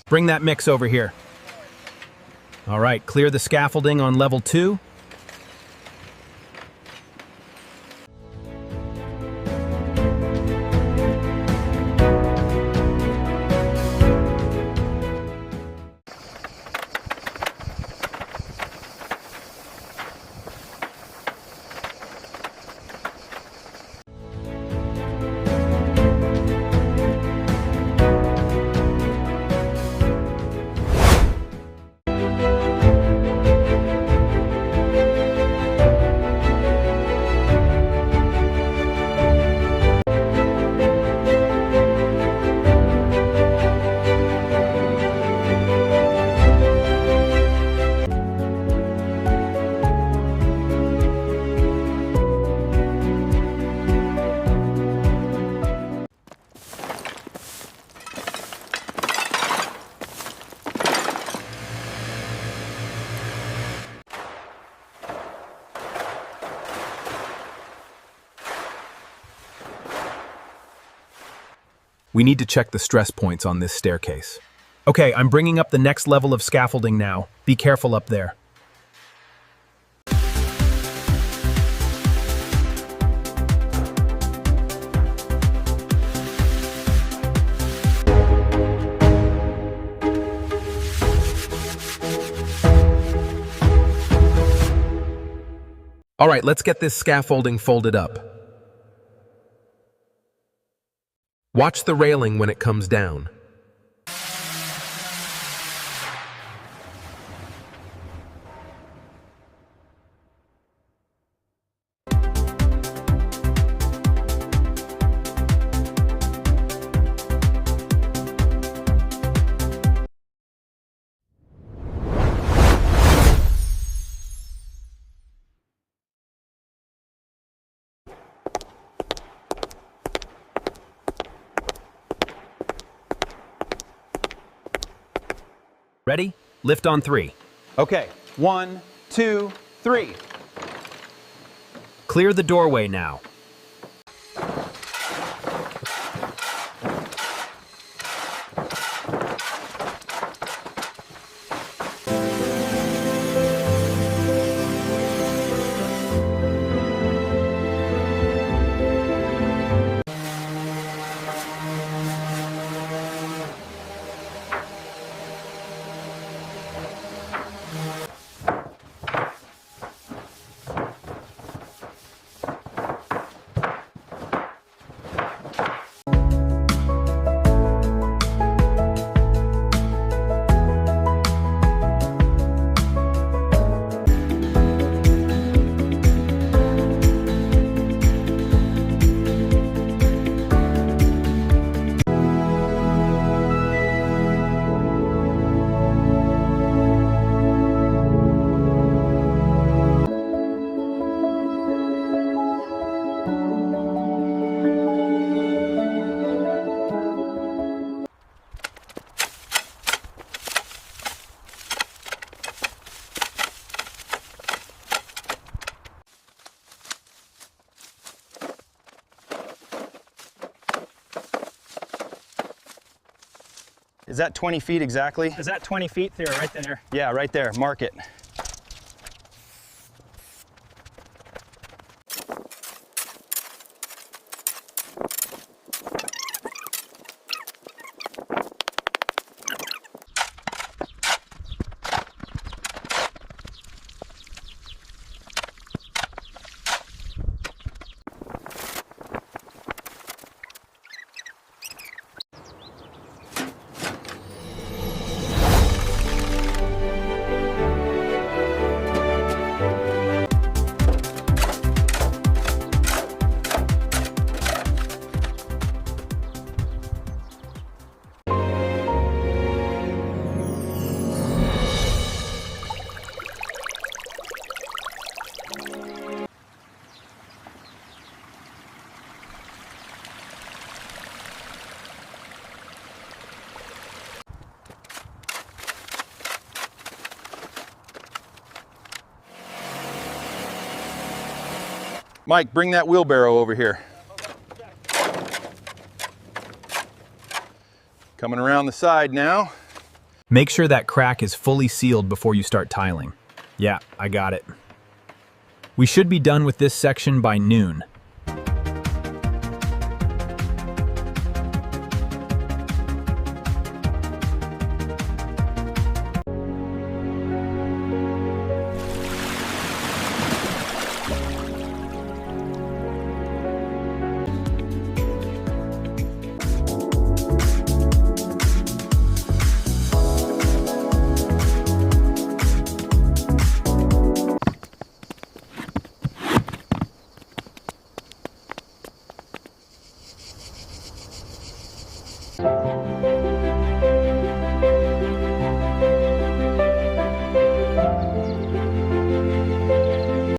Bring that mix over here. All right, clear the scaffolding on level 2. We need to check the stress points on this staircase. Okay, I'm bringing up the next level of scaffolding now. Be careful up there. All right, let's get this scaffolding folded up. Watch the railing when it comes down. Ready? Lift on 3. Okay, 1, 2, 3. Clear the doorway now. Is that 20 feet exactly? Is that 20 feet there, right there? Yeah, right there, mark it. Mike, bring that wheelbarrow over here. Coming around the side now. Make sure that crack is fully sealed before you start tiling. Yeah, I got it. We should be done with this section by noon.